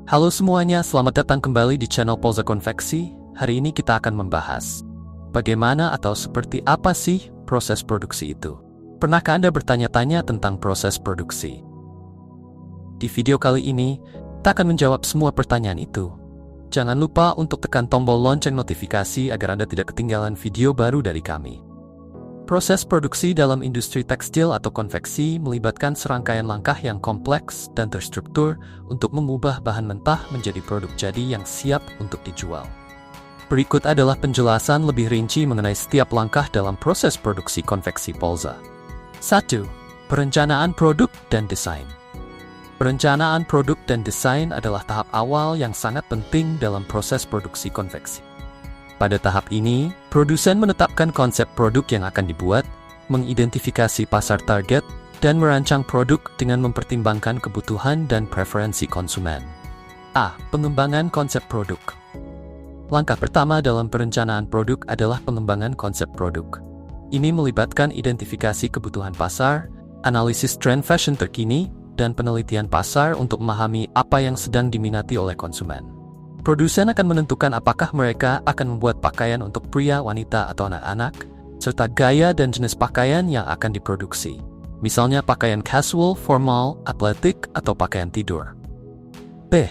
Halo semuanya, selamat datang kembali di channel Polza Konveksi. Hari ini kita akan membahas bagaimana atau seperti apa sih proses produksi itu. Pernahkah Anda bertanya-tanya tentang proses produksi? Di video kali ini, kita akan menjawab semua pertanyaan itu. Jangan lupa untuk tekan tombol lonceng notifikasi agar Anda tidak ketinggalan video baru dari kami. Proses produksi dalam industri tekstil atau konveksi melibatkan serangkaian langkah yang kompleks dan terstruktur untuk mengubah bahan mentah menjadi produk jadi yang siap untuk dijual. Berikut adalah penjelasan lebih rinci mengenai setiap langkah dalam proses produksi konveksi Polza. 1. Perencanaan produk dan desain. Perencanaan produk dan desain adalah tahap awal yang sangat penting dalam proses produksi konveksi. Pada tahap ini, produsen menetapkan konsep produk yang akan dibuat, mengidentifikasi pasar target, dan merancang produk dengan mempertimbangkan kebutuhan dan preferensi konsumen. A. Pengembangan konsep produk. Langkah pertama dalam perencanaan produk adalah pengembangan konsep produk. Ini melibatkan identifikasi kebutuhan pasar, analisis tren fashion terkini, dan penelitian pasar untuk memahami apa yang sedang diminati oleh konsumen. Produsen akan menentukan apakah mereka akan membuat pakaian untuk pria, wanita, atau anak-anak, serta gaya dan jenis pakaian yang akan diproduksi. Misalnya pakaian casual, formal, atletik, atau pakaian tidur. B.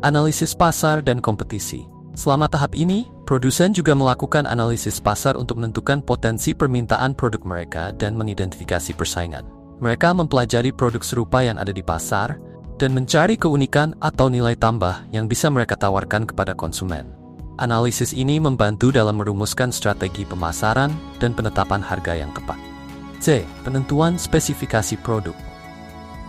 Analisis pasar dan kompetisi. Selama tahap ini, produsen juga melakukan analisis pasar untuk menentukan potensi permintaan produk mereka dan mengidentifikasi persaingan. Mereka mempelajari produk serupa yang ada di pasar, dan mencari keunikan atau nilai tambah yang bisa mereka tawarkan kepada konsumen. Analisis ini membantu dalam merumuskan strategi pemasaran dan penetapan harga yang tepat. C. Penentuan spesifikasi produk.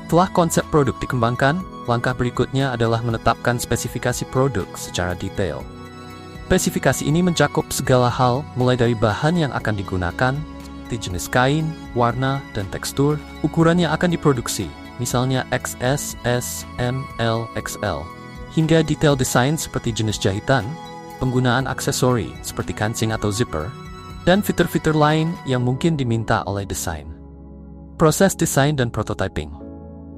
Setelah konsep produk dikembangkan, langkah berikutnya adalah menetapkan spesifikasi produk secara detail. Spesifikasi ini mencakup segala hal, mulai dari bahan yang akan digunakan, seperti jenis kain, warna, dan tekstur, ukuran yang akan diproduksi, misalnya XS, S, M, L, XL, hingga detail desain seperti jenis jahitan, penggunaan aksesori seperti kancing atau zipper, dan fitur-fitur lain yang mungkin diminta oleh desain. Proses desain dan prototyping.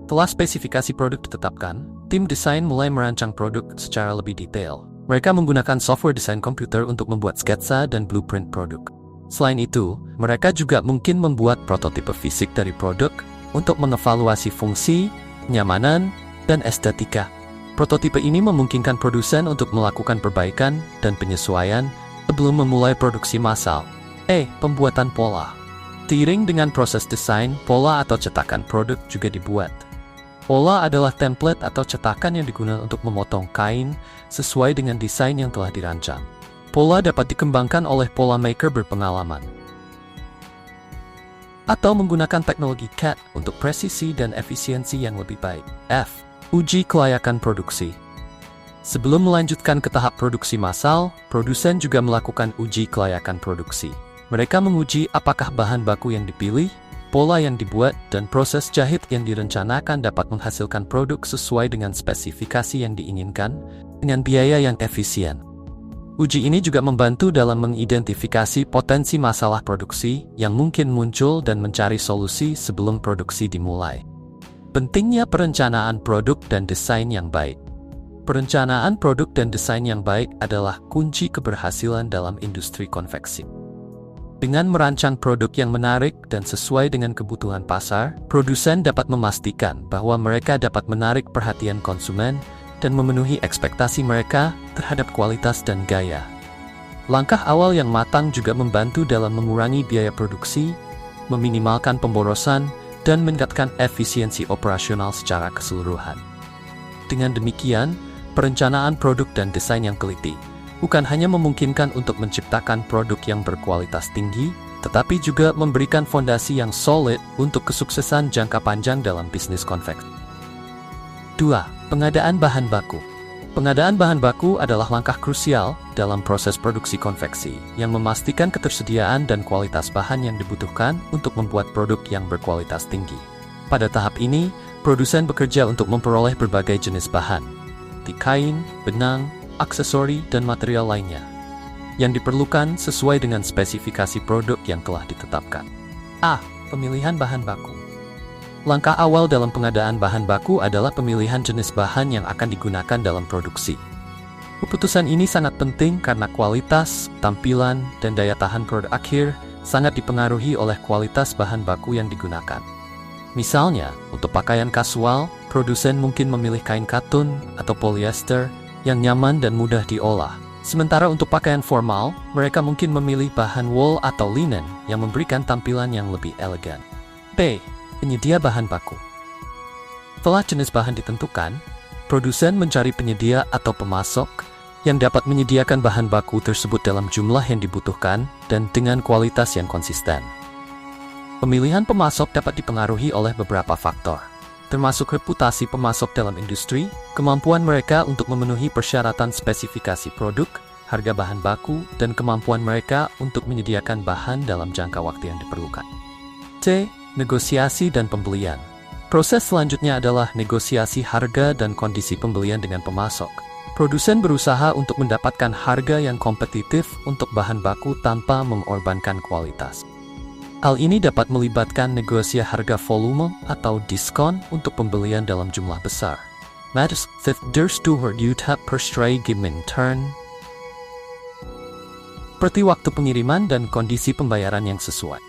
Setelah spesifikasi produk ditetapkan, tim desain mulai merancang produk secara lebih detail. Mereka menggunakan software desain komputer untuk membuat sketsa dan blueprint produk. Selain itu, mereka juga mungkin membuat prototipe fisik dari produk untuk mengevaluasi fungsi, kenyamanan, dan estetika. Prototipe ini memungkinkan produsen untuk melakukan perbaikan dan penyesuaian sebelum memulai produksi massal. Pembuatan pola. Seiring dengan proses desain, pola atau cetakan produk juga dibuat. Pola adalah template atau cetakan yang digunakan untuk memotong kain sesuai dengan desain yang telah dirancang. Pola dapat dikembangkan oleh pola maker berpengalaman, atau menggunakan teknologi CAD untuk presisi dan efisiensi yang lebih baik. F. Uji kelayakan produksi. Sebelum melanjutkan ke tahap produksi massal, produsen juga melakukan uji kelayakan produksi. Mereka menguji apakah bahan baku yang dipilih, pola yang dibuat, dan proses jahit yang direncanakan dapat menghasilkan produk sesuai dengan spesifikasi yang diinginkan, dengan biaya yang efisien. Uji ini juga membantu dalam mengidentifikasi potensi masalah produksi yang mungkin muncul dan mencari solusi sebelum produksi dimulai. Pentingnya perencanaan produk dan desain yang baik. Perencanaan produk dan desain yang baik adalah kunci keberhasilan dalam industri konveksi. Dengan merancang produk yang menarik dan sesuai dengan kebutuhan pasar, produsen dapat memastikan bahwa mereka dapat menarik perhatian konsumen dan memenuhi ekspektasi mereka terhadap kualitas dan gaya. Langkah awal yang matang juga membantu dalam mengurangi biaya produksi, meminimalkan pemborosan, dan meningkatkan efisiensi operasional secara keseluruhan. Dengan demikian, perencanaan produk dan desain yang teliti bukan hanya memungkinkan untuk menciptakan produk yang berkualitas tinggi, tetapi juga memberikan fondasi yang solid untuk kesuksesan jangka panjang dalam bisnis konveksi. 2. Pengadaan bahan baku. Pengadaan bahan baku adalah langkah krusial dalam proses produksi konveksi yang memastikan ketersediaan dan kualitas bahan yang dibutuhkan untuk membuat produk yang berkualitas tinggi. Pada tahap ini, produsen bekerja untuk memperoleh berbagai jenis bahan, seperti kain, benang, aksesori, dan material lainnya, yang diperlukan sesuai dengan spesifikasi produk yang telah ditetapkan. A. Pemilihan bahan baku. Langkah awal dalam pengadaan bahan baku adalah pemilihan jenis bahan yang akan digunakan dalam produksi. Keputusan ini sangat penting karena kualitas, tampilan, dan daya tahan produk akhir sangat dipengaruhi oleh kualitas bahan baku yang digunakan. Misalnya, untuk pakaian kasual, produsen mungkin memilih kain katun atau polyester yang nyaman dan mudah diolah. Sementara untuk pakaian formal, mereka mungkin memilih bahan wool atau linen yang memberikan tampilan yang lebih elegan. B. Penyedia bahan baku. Setelah jenis bahan ditentukan, produsen mencari penyedia atau pemasok yang dapat menyediakan bahan baku tersebut dalam jumlah yang dibutuhkan dan dengan kualitas yang konsisten. Pemilihan pemasok dapat dipengaruhi oleh beberapa faktor, termasuk reputasi pemasok dalam industri, kemampuan mereka untuk memenuhi persyaratan spesifikasi produk, harga bahan baku, dan kemampuan mereka untuk menyediakan bahan dalam jangka waktu yang diperlukan. C. Negosiasi dan pembelian. Proses selanjutnya adalah negosiasi harga dan kondisi pembelian dengan pemasok. Produsen berusaha untuk mendapatkan harga yang kompetitif untuk bahan baku tanpa mengorbankan kualitas. Hal ini dapat melibatkan negosiasi harga volume atau diskon untuk pembelian dalam jumlah besar. Matters that there's to her utah per stray given turn. Seperti waktu pengiriman dan kondisi pembayaran yang sesuai.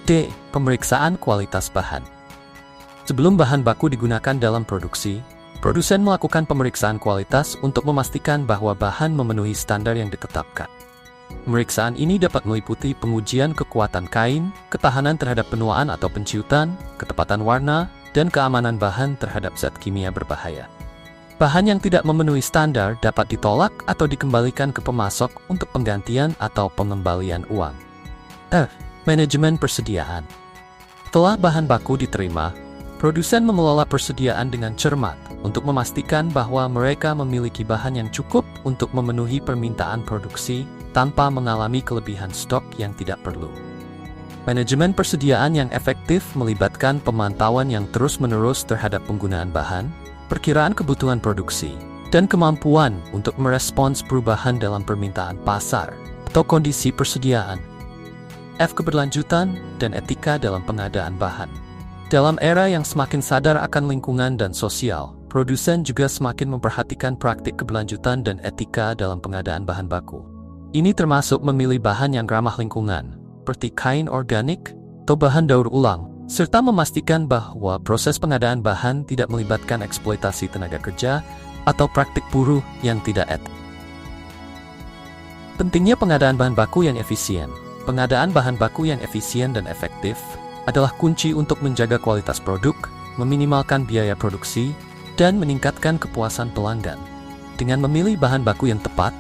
D. Pemeriksaan kualitas bahan. Sebelum bahan baku digunakan dalam produksi, produsen melakukan pemeriksaan kualitas untuk memastikan bahwa bahan memenuhi standar yang ditetapkan. Pemeriksaan ini dapat meliputi pengujian kekuatan kain, ketahanan terhadap penuaan atau penciutan, ketepatan warna, dan keamanan bahan terhadap zat kimia berbahaya. Bahan yang tidak memenuhi standar dapat ditolak atau dikembalikan ke pemasok untuk penggantian atau pengembalian uang. F. Manajemen persediaan. Setelah bahan baku diterima, produsen mengelola persediaan dengan cermat untuk memastikan bahwa mereka memiliki bahan yang cukup untuk memenuhi permintaan produksi tanpa mengalami kelebihan stok yang tidak perlu. Manajemen persediaan yang efektif melibatkan pemantauan yang terus-menerus terhadap penggunaan bahan, perkiraan kebutuhan produksi, dan kemampuan untuk merespons perubahan dalam permintaan pasar atau kondisi persediaan. F. Keberlanjutan dan etika dalam pengadaan bahan. Dalam era yang semakin sadar akan lingkungan dan sosial, produsen juga semakin memperhatikan praktik keberlanjutan dan etika dalam pengadaan bahan baku. Ini termasuk memilih bahan yang ramah lingkungan, seperti kain organik atau bahan daur ulang, serta memastikan bahwa proses pengadaan bahan tidak melibatkan eksploitasi tenaga kerja atau praktik buruh yang tidak etis. Pentingnya pengadaan bahan baku yang efisien. Pengadaan bahan baku yang efisien dan efektif adalah kunci untuk menjaga kualitas produk, meminimalkan biaya produksi, dan meningkatkan kepuasan pelanggan. Dengan memilih bahan baku yang tepat,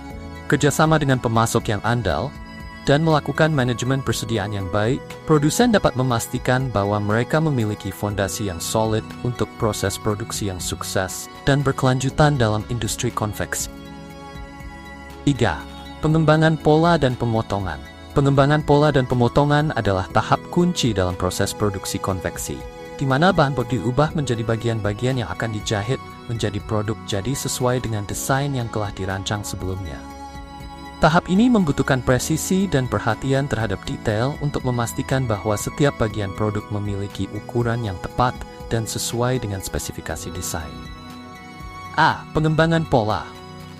kerjasama dengan pemasok yang andal, dan melakukan manajemen persediaan yang baik, produsen dapat memastikan bahwa mereka memiliki fondasi yang solid untuk proses produksi yang sukses dan berkelanjutan dalam industri konveksi. 3. Pengembangan pola dan pemotongan. Pengembangan pola dan pemotongan adalah tahap kunci dalam proses produksi konveksi, di mana bahan baku diubah menjadi bagian-bagian yang akan dijahit menjadi produk jadi sesuai dengan desain yang telah dirancang sebelumnya. Tahap ini membutuhkan presisi dan perhatian terhadap detail untuk memastikan bahwa setiap bagian produk memiliki ukuran yang tepat dan sesuai dengan spesifikasi desain. A. Pengembangan pola.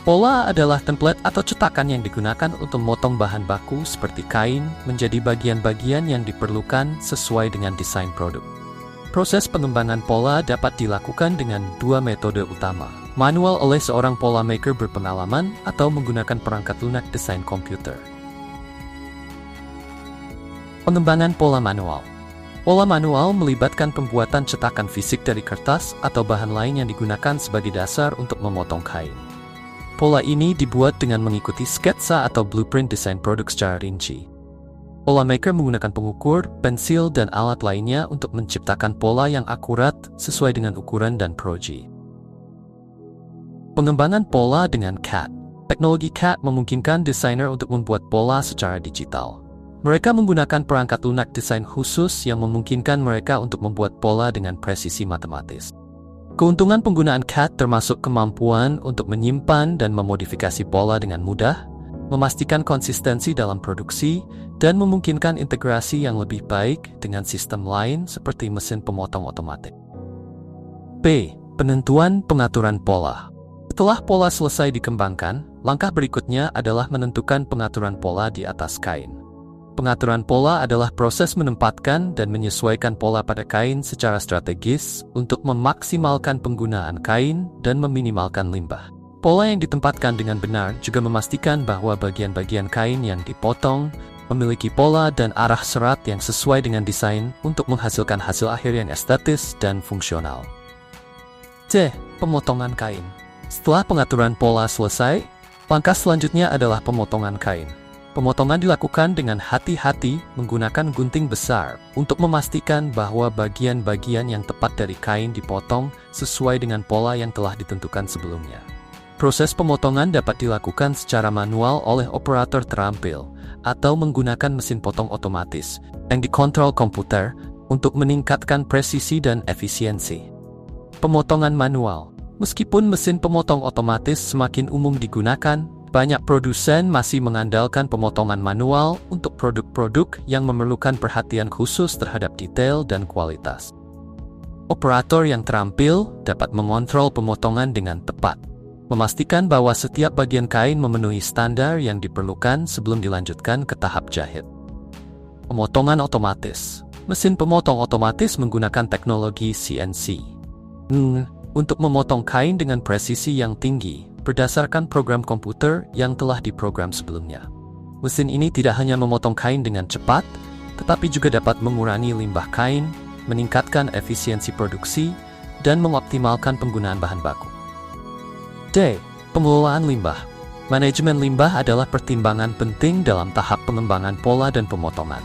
Pola adalah template atau cetakan yang digunakan untuk memotong bahan baku seperti kain menjadi bagian-bagian yang diperlukan sesuai dengan desain produk. Proses pengembangan pola dapat dilakukan dengan dua metode utama, manual oleh seorang pola maker berpengalaman atau menggunakan perangkat lunak desain komputer. Pengembangan pola manual. Pola manual melibatkan pembuatan cetakan fisik dari kertas atau bahan lain yang digunakan sebagai dasar untuk memotong kain. Pola ini dibuat dengan mengikuti sketsa atau blueprint desain produk secara rinci. Pola maker menggunakan pengukur, pensil, dan alat lainnya untuk menciptakan pola yang akurat sesuai dengan ukuran dan proji. Pengembangan pola dengan CAD. Teknologi CAD memungkinkan desainer untuk membuat pola secara digital. Mereka menggunakan perangkat lunak desain khusus yang memungkinkan mereka untuk membuat pola dengan presisi matematis. Keuntungan penggunaan CAD termasuk kemampuan untuk menyimpan dan memodifikasi pola dengan mudah, memastikan konsistensi dalam produksi, dan memungkinkan integrasi yang lebih baik dengan sistem lain seperti mesin pemotong otomatis. B. Penentuan pengaturan pola. Setelah pola selesai dikembangkan, langkah berikutnya adalah menentukan pengaturan pola di atas kain. Pengaturan pola adalah proses menempatkan dan menyesuaikan pola pada kain secara strategis untuk memaksimalkan penggunaan kain dan meminimalkan limbah. Pola yang ditempatkan dengan benar juga memastikan bahwa bagian-bagian kain yang dipotong memiliki pola dan arah serat yang sesuai dengan desain untuk menghasilkan hasil akhir yang estetis dan fungsional. C. Pemotongan kain. Setelah pengaturan pola selesai, langkah selanjutnya adalah pemotongan kain. Pemotongan dilakukan dengan hati-hati menggunakan gunting besar untuk memastikan bahwa bagian-bagian yang tepat dari kain dipotong sesuai dengan pola yang telah ditentukan sebelumnya. Proses pemotongan dapat dilakukan secara manual oleh operator terampil atau menggunakan mesin potong otomatis yang dikontrol komputer untuk meningkatkan presisi dan efisiensi. Pemotongan manual. Meskipun mesin pemotong otomatis semakin umum digunakan, banyak produsen masih mengandalkan pemotongan manual untuk produk-produk yang memerlukan perhatian khusus terhadap detail dan kualitas. Operator yang terampil dapat mengontrol pemotongan dengan tepat, memastikan bahwa setiap bagian kain memenuhi standar yang diperlukan sebelum dilanjutkan ke tahap jahit. Pemotongan otomatis. Mesin pemotong otomatis menggunakan teknologi CNC untuk memotong kain dengan presisi yang tinggi berdasarkan program komputer yang telah diprogram sebelumnya. Mesin ini tidak hanya memotong kain dengan cepat, tetapi juga dapat mengurangi limbah kain, meningkatkan efisiensi produksi, dan mengoptimalkan penggunaan bahan baku. D. Pengelolaan limbah. Manajemen limbah adalah pertimbangan penting dalam tahap pengembangan pola dan pemotongan.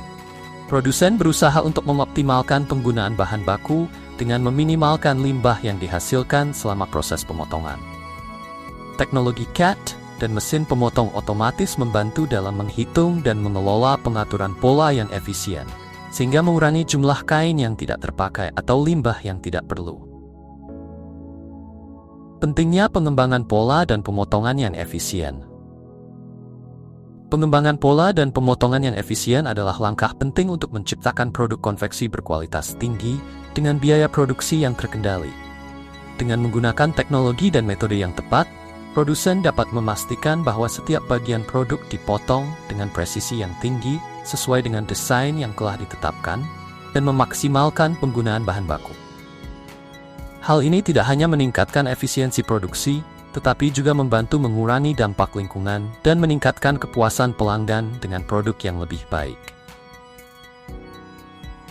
Produsen berusaha untuk mengoptimalkan penggunaan bahan baku dengan meminimalkan limbah yang dihasilkan selama proses pemotongan. Teknologi CAT dan mesin pemotong otomatis membantu dalam menghitung dan mengelola pengaturan pola yang efisien, sehingga mengurangi jumlah kain yang tidak terpakai atau limbah yang tidak perlu. Pentingnya pengembangan pola dan pemotongan yang efisien. Pengembangan pola dan pemotongan yang efisien adalah langkah penting untuk menciptakan produk konveksi berkualitas tinggi dengan biaya produksi yang terkendali. Dengan menggunakan teknologi dan metode yang tepat, produsen dapat memastikan bahwa setiap bagian produk dipotong dengan presisi yang tinggi sesuai dengan desain yang telah ditetapkan dan memaksimalkan penggunaan bahan baku. Hal ini tidak hanya meningkatkan efisiensi produksi, tetapi juga membantu mengurangi dampak lingkungan dan meningkatkan kepuasan pelanggan dengan produk yang lebih baik.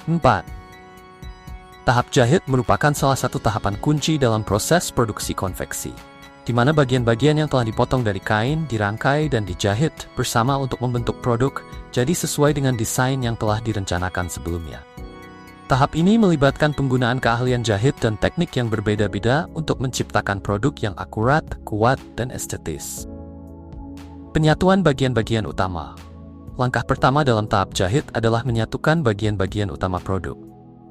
4. Tahap jahit merupakan salah satu tahapan kunci dalam proses produksi konveksi, di mana bagian-bagian yang telah dipotong dari kain dirangkai dan dijahit bersama untuk membentuk produk jadi sesuai dengan desain yang telah direncanakan sebelumnya. Tahap ini melibatkan penggunaan keahlian jahit dan teknik yang berbeda-beda untuk menciptakan produk yang akurat, kuat, dan estetis. Penyatuan bagian-bagian utama. Langkah pertama dalam tahap jahit adalah menyatukan bagian-bagian utama produk.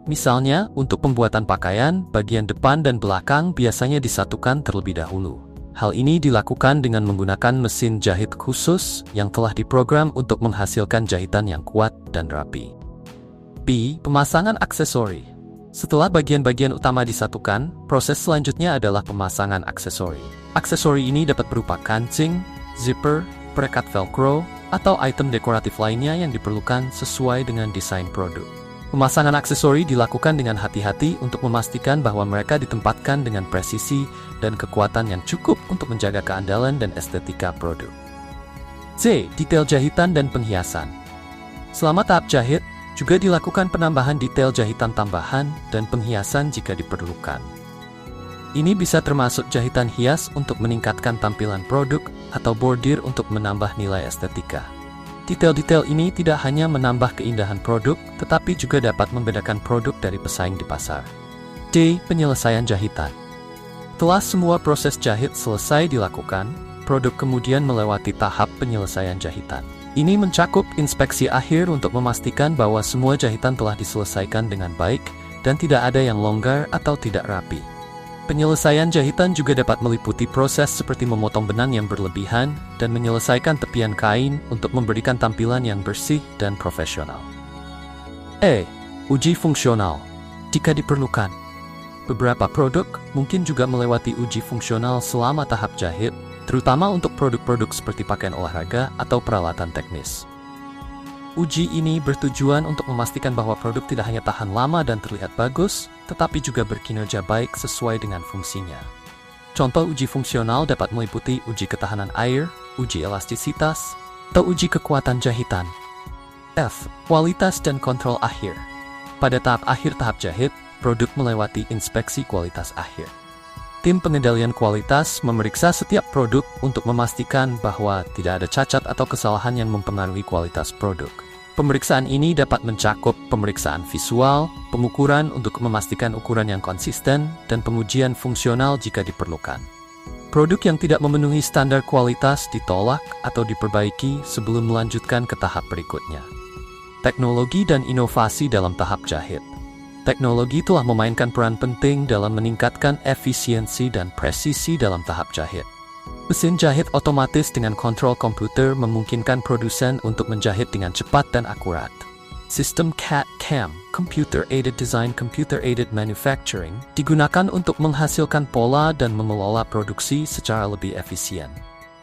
Misalnya, untuk pembuatan pakaian, bagian depan dan belakang biasanya disatukan terlebih dahulu. Hal ini dilakukan dengan menggunakan mesin jahit khusus yang telah diprogram untuk menghasilkan jahitan yang kuat dan rapi. B. Pemasangan aksesori. Setelah bagian-bagian utama disatukan, proses selanjutnya adalah pemasangan aksesori. Aksesori ini dapat berupa kancing, zipper, perekat velcro, atau item dekoratif lainnya yang diperlukan sesuai dengan desain produk. Pemasangan aksesori dilakukan dengan hati-hati untuk memastikan bahwa mereka ditempatkan dengan presisi dan kekuatan yang cukup untuk menjaga keandalan dan estetika produk. C. Detail jahitan dan penghiasan. Selama tahap jahit, juga dilakukan penambahan detail jahitan tambahan dan penghiasan jika diperlukan. Ini bisa termasuk jahitan hias untuk meningkatkan tampilan produk atau bordir untuk menambah nilai estetika. Detail-detail ini tidak hanya menambah keindahan produk, tetapi juga dapat membedakan produk dari pesaing di pasar. D. Penyelesaian jahitan. Setelah semua proses jahit selesai dilakukan, produk kemudian melewati tahap penyelesaian jahitan. Ini mencakup inspeksi akhir untuk memastikan bahwa semua jahitan telah diselesaikan dengan baik dan tidak ada yang longgar atau tidak rapi. Penyelesaian jahitan juga dapat meliputi proses seperti memotong benang yang berlebihan dan menyelesaikan tepian kain untuk memberikan tampilan yang bersih dan profesional. Uji fungsional. Jika diperlukan, beberapa produk mungkin juga melewati uji fungsional selama tahap jahit, terutama untuk produk-produk seperti pakaian olahraga atau peralatan teknis. Uji ini bertujuan untuk memastikan bahwa produk tidak hanya tahan lama dan terlihat bagus, tetapi juga berkinerja baik sesuai dengan fungsinya. Contoh uji fungsional dapat meliputi uji ketahanan air, uji elastisitas, atau uji kekuatan jahitan. Kualitas dan kontrol akhir. Pada tahap akhir tahap jahit, produk melewati inspeksi kualitas akhir. Tim pengendalian kualitas memeriksa setiap produk untuk memastikan bahwa tidak ada cacat atau kesalahan yang mempengaruhi kualitas produk. Pemeriksaan ini dapat mencakup pemeriksaan visual, pengukuran untuk memastikan ukuran yang konsisten, dan pengujian fungsional jika diperlukan. Produk yang tidak memenuhi standar kualitas ditolak atau diperbaiki sebelum melanjutkan ke tahap berikutnya. Teknologi dan inovasi dalam tahap jahit. Teknologi telah memainkan peran penting dalam meningkatkan efisiensi dan presisi dalam tahap jahit. Mesin jahit otomatis dengan kontrol komputer memungkinkan produsen untuk menjahit dengan cepat dan akurat. Sistem CAD/CAM (Computer Aided Design, Computer Aided Manufacturing) digunakan untuk menghasilkan pola dan mengelola produksi secara lebih efisien.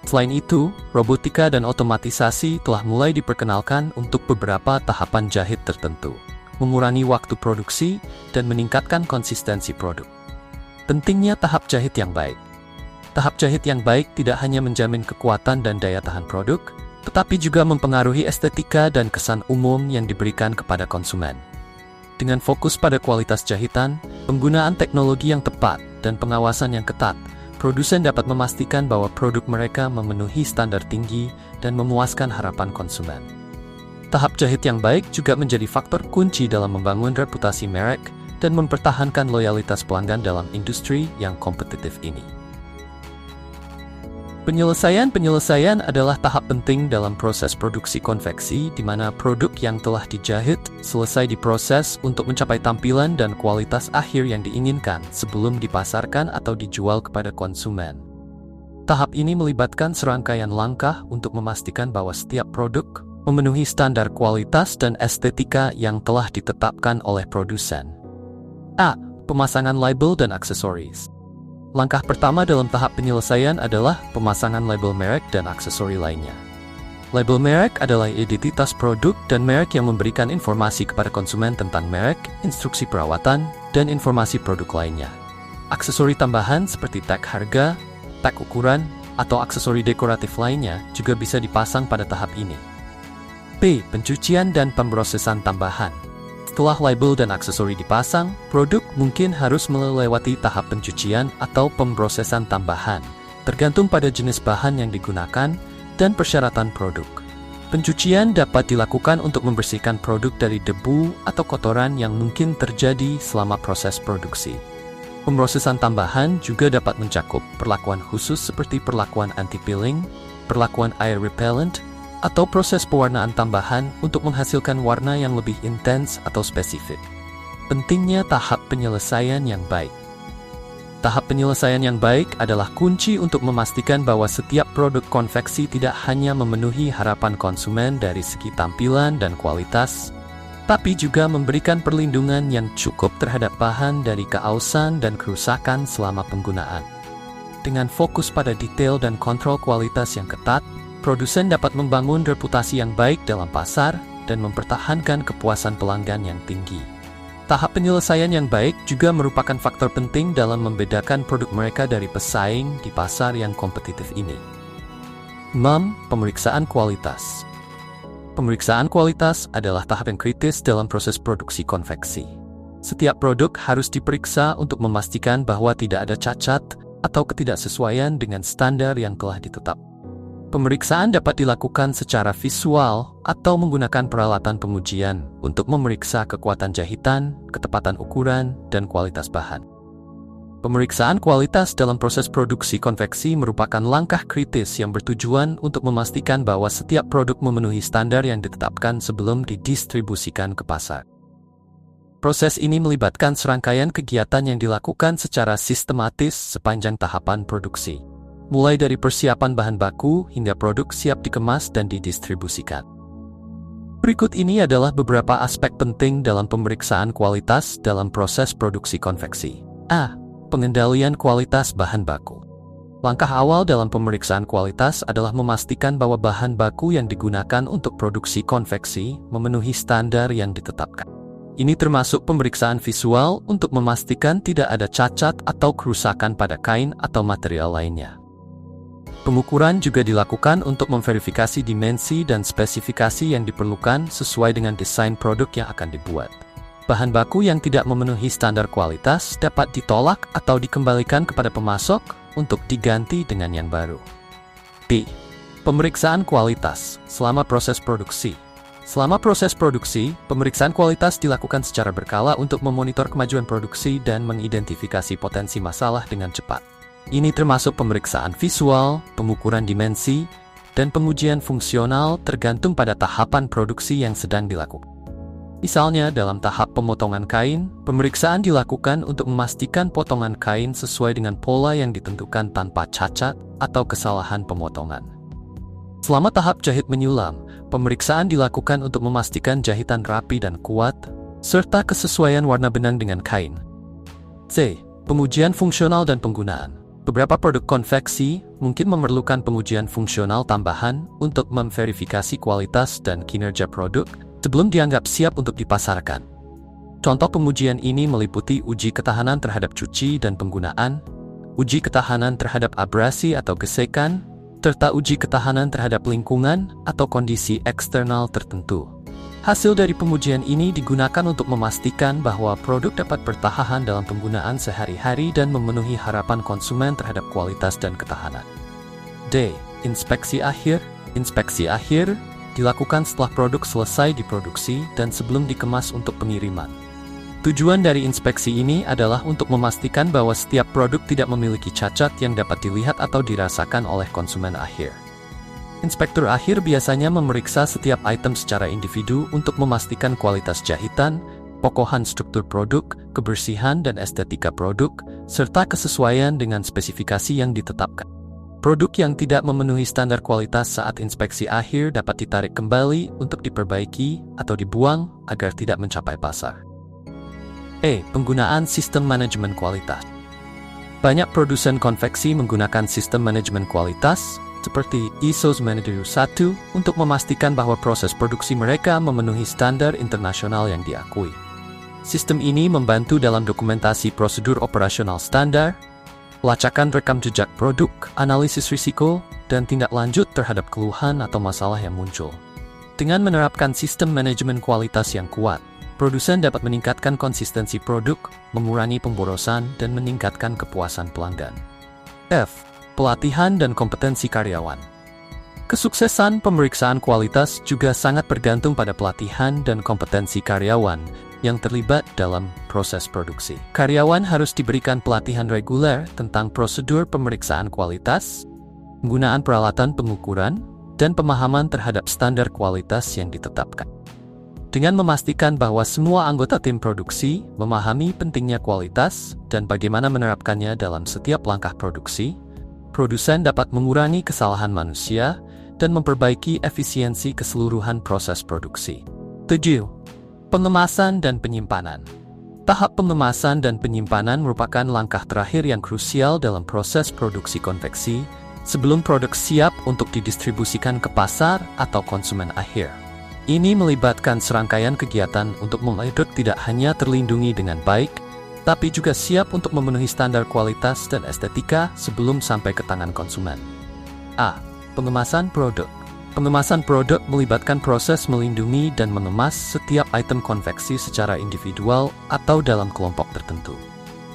Selain itu, robotika dan otomatisasi telah mulai diperkenalkan untuk beberapa tahapan jahit tertentu, mengurangi waktu produksi dan meningkatkan konsistensi produk. Pentingnya tahap jahit yang baik. Tahap jahit yang baik tidak hanya menjamin kekuatan dan daya tahan produk, tetapi juga mempengaruhi estetika dan kesan umum yang diberikan kepada konsumen. Dengan fokus pada kualitas jahitan, penggunaan teknologi yang tepat, dan pengawasan yang ketat, produsen dapat memastikan bahwa produk mereka memenuhi standar tinggi dan memuaskan harapan konsumen. Tahap jahit yang baik juga menjadi faktor kunci dalam membangun reputasi merek dan mempertahankan loyalitas pelanggan dalam industri yang kompetitif ini. Penyelesaian adalah tahap penting dalam proses produksi konveksi di mana produk yang telah dijahit selesai diproses untuk mencapai tampilan dan kualitas akhir yang diinginkan sebelum dipasarkan atau dijual kepada konsumen. Tahap ini melibatkan serangkaian langkah untuk memastikan bahwa setiap produk memenuhi standar kualitas dan estetika yang telah ditetapkan oleh produsen. Pemasangan label dan aksesoris. Langkah pertama dalam tahap penyelesaian adalah pemasangan label merek dan aksesori lainnya. Label merek adalah identitas produk dan merek yang memberikan informasi kepada konsumen tentang merek, instruksi perawatan, dan informasi produk lainnya. Aksesori tambahan seperti tag harga, tag ukuran, atau aksesori dekoratif lainnya juga bisa dipasang pada tahap ini. Pencucian dan pemrosesan tambahan. Setelah label dan aksesori dipasang, produk mungkin harus melewati tahap pencucian atau pemrosesan tambahan, tergantung pada jenis bahan yang digunakan dan persyaratan produk. Pencucian dapat dilakukan untuk membersihkan produk dari debu atau kotoran yang mungkin terjadi selama proses produksi. Pemrosesan tambahan juga dapat mencakup perlakuan khusus seperti perlakuan anti-peeling, perlakuan air repellent, atau proses pewarnaan tambahan untuk menghasilkan warna yang lebih intens atau spesifik. Pentingnya tahap penyelesaian yang baik. Tahap penyelesaian yang baik adalah kunci untuk memastikan bahwa setiap produk konveksi tidak hanya memenuhi harapan konsumen dari segi tampilan dan kualitas, tapi juga memberikan perlindungan yang cukup terhadap bahan dari keausan dan kerusakan selama penggunaan. Dengan fokus pada detail dan kontrol kualitas yang ketat, produsen dapat membangun reputasi yang baik dalam pasar dan mempertahankan kepuasan pelanggan yang tinggi. Tahap penyelesaian yang baik juga merupakan faktor penting dalam membedakan produk mereka dari pesaing di pasar yang kompetitif ini. Pemeriksaan kualitas. Pemeriksaan kualitas adalah tahap yang kritis dalam proses produksi konveksi. Setiap produk harus diperiksa untuk memastikan bahwa tidak ada cacat atau ketidaksesuaian dengan standar yang telah ditetapkan. Pemeriksaan dapat dilakukan secara visual atau menggunakan peralatan pengujian untuk memeriksa kekuatan jahitan, ketepatan ukuran, dan kualitas bahan. Pemeriksaan kualitas dalam proses produksi konveksi merupakan langkah kritis yang bertujuan untuk memastikan bahwa setiap produk memenuhi standar yang ditetapkan sebelum didistribusikan ke pasar. Proses ini melibatkan serangkaian kegiatan yang dilakukan secara sistematis sepanjang tahapan produksi, mulai dari persiapan bahan baku hingga produk siap dikemas dan didistribusikan. Berikut ini adalah beberapa aspek penting dalam pemeriksaan kualitas dalam proses produksi konveksi. A. Pengendalian kualitas bahan baku. Langkah awal dalam pemeriksaan kualitas adalah memastikan bahwa bahan baku yang digunakan untuk produksi konveksi memenuhi standar yang ditetapkan. Ini termasuk pemeriksaan visual untuk memastikan tidak ada cacat atau kerusakan pada kain atau material lainnya. Pengukuran juga dilakukan untuk memverifikasi dimensi dan spesifikasi yang diperlukan sesuai dengan desain produk yang akan dibuat. Bahan baku yang tidak memenuhi standar kualitas dapat ditolak atau dikembalikan kepada pemasok untuk diganti dengan yang baru. B. Pemeriksaan kualitas selama proses produksi. Selama proses produksi, pemeriksaan kualitas dilakukan secara berkala untuk memonitor kemajuan produksi dan mengidentifikasi potensi masalah dengan cepat. Ini termasuk pemeriksaan visual, pengukuran dimensi, dan pengujian fungsional tergantung pada tahapan produksi yang sedang dilakukan. Misalnya, dalam tahap pemotongan kain, pemeriksaan dilakukan untuk memastikan potongan kain sesuai dengan pola yang ditentukan tanpa cacat atau kesalahan pemotongan. Selama tahap jahit menyulam, pemeriksaan dilakukan untuk memastikan jahitan rapi dan kuat, serta kesesuaian warna benang dengan kain. C. Pengujian fungsional dan penggunaan. Beberapa produk konveksi mungkin memerlukan pengujian fungsional tambahan untuk memverifikasi kualitas dan kinerja produk sebelum dianggap siap untuk dipasarkan. Contoh pengujian ini meliputi uji ketahanan terhadap cuci dan penggunaan, uji ketahanan terhadap abrasi atau gesekan, serta uji ketahanan terhadap lingkungan atau kondisi eksternal tertentu. Hasil dari pengujian ini digunakan untuk memastikan bahwa produk dapat bertahan dalam penggunaan sehari-hari dan memenuhi harapan konsumen terhadap kualitas dan ketahanan. D. Inspeksi akhir. Inspeksi akhir dilakukan setelah produk selesai diproduksi dan sebelum dikemas untuk pengiriman. Tujuan dari inspeksi ini adalah untuk memastikan bahwa setiap produk tidak memiliki cacat yang dapat dilihat atau dirasakan oleh konsumen akhir. Inspektur akhir biasanya memeriksa setiap item secara individu untuk memastikan kualitas jahitan, kokohan struktur produk, kebersihan dan estetika produk, serta kesesuaian dengan spesifikasi yang ditetapkan. Produk yang tidak memenuhi standar kualitas saat inspeksi akhir dapat ditarik kembali untuk diperbaiki atau dibuang agar tidak mencapai pasar. E. Penggunaan sistem manajemen kualitas. Banyak produsen konveksi menggunakan sistem manajemen kualitas seperti ISO 9001 untuk memastikan bahwa proses produksi mereka memenuhi standar internasional yang diakui. Sistem ini membantu dalam dokumentasi prosedur operasional standar, pelacakan rekam jejak produk, analisis risiko, dan tindak lanjut terhadap keluhan atau masalah yang muncul. Dengan menerapkan sistem manajemen kualitas yang kuat, produsen dapat meningkatkan konsistensi produk, mengurangi pemborosan, dan meningkatkan kepuasan pelanggan. F. Pelatihan dan kompetensi karyawan. Kesuksesan pemeriksaan kualitas juga sangat bergantung pada pelatihan dan kompetensi karyawan yang terlibat dalam proses produksi. Karyawan harus diberikan pelatihan reguler tentang prosedur pemeriksaan kualitas, penggunaan peralatan pengukuran, dan pemahaman terhadap standar kualitas yang ditetapkan. Dengan memastikan bahwa semua anggota tim produksi memahami pentingnya kualitas dan bagaimana menerapkannya dalam setiap langkah produksi, produsen dapat mengurangi kesalahan manusia dan memperbaiki efisiensi keseluruhan proses produksi. 7. Pengemasan dan penyimpanan. Tahap pengemasan dan penyimpanan merupakan langkah terakhir yang krusial dalam proses produksi konveksi sebelum produk siap untuk didistribusikan ke pasar atau konsumen akhir. Ini melibatkan serangkaian kegiatan untuk memastikan tidak hanya terlindungi dengan baik, tapi juga siap untuk memenuhi standar kualitas dan estetika sebelum sampai ke tangan konsumen. A. Pengemasan produk. Pengemasan produk melibatkan proses melindungi dan mengemas setiap item konveksi secara individual atau dalam kelompok tertentu.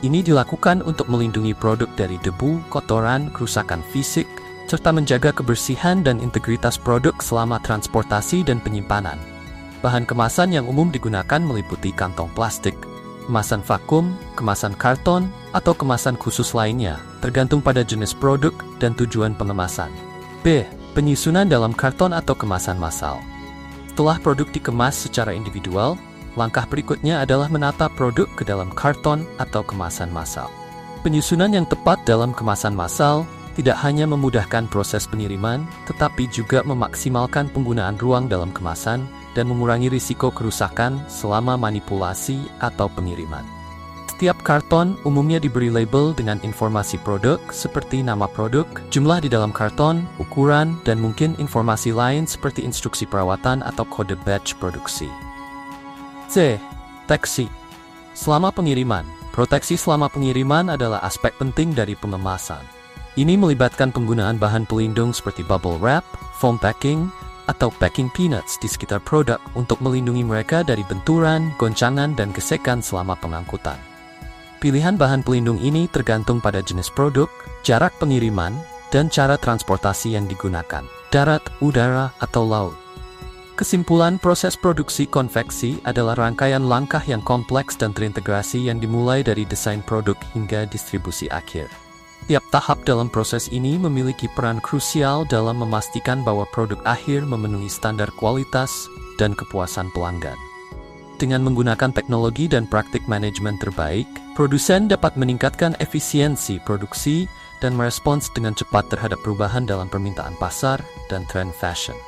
Ini dilakukan untuk melindungi produk dari debu, kotoran, kerusakan fisik, serta menjaga kebersihan dan integritas produk selama transportasi dan penyimpanan. Bahan kemasan yang umum digunakan meliputi kantong plastik, kemasan vakum, kemasan karton, atau kemasan khusus lainnya, tergantung pada jenis produk dan tujuan pengemasan. B. Penyusunan dalam karton atau kemasan massal. Setelah produk dikemas secara individual, langkah berikutnya adalah menata produk ke dalam karton atau kemasan massal. Penyusunan yang tepat dalam kemasan massal tidak hanya memudahkan proses pengiriman, tetapi juga memaksimalkan penggunaan ruang dalam kemasan dan mengurangi risiko kerusakan selama manipulasi atau pengiriman. Setiap karton umumnya diberi label dengan informasi produk seperti nama produk, jumlah di dalam karton, ukuran, dan mungkin informasi lain seperti instruksi perawatan atau kode batch produksi. C. Proteksi. Selama pengiriman. Proteksi selama pengiriman adalah aspek penting dari pengemasan. Ini melibatkan penggunaan bahan pelindung seperti bubble wrap, foam packing, atau packing peanuts di sekitar produk untuk melindungi mereka dari benturan, goncangan, dan gesekan selama pengangkutan. Pilihan bahan pelindung ini tergantung pada jenis produk, jarak pengiriman, dan cara transportasi yang digunakan, darat, udara, atau laut. Kesimpulan, proses produksi konveksi adalah rangkaian langkah yang kompleks dan terintegrasi yang dimulai dari desain produk hingga distribusi akhir. Tiap tahap dalam proses ini memiliki peran krusial dalam memastikan bahwa produk akhir memenuhi standar kualitas dan kepuasan pelanggan. Dengan menggunakan teknologi dan praktik manajemen terbaik, produsen dapat meningkatkan efisiensi produksi dan merespons dengan cepat terhadap perubahan dalam permintaan pasar dan tren fashion.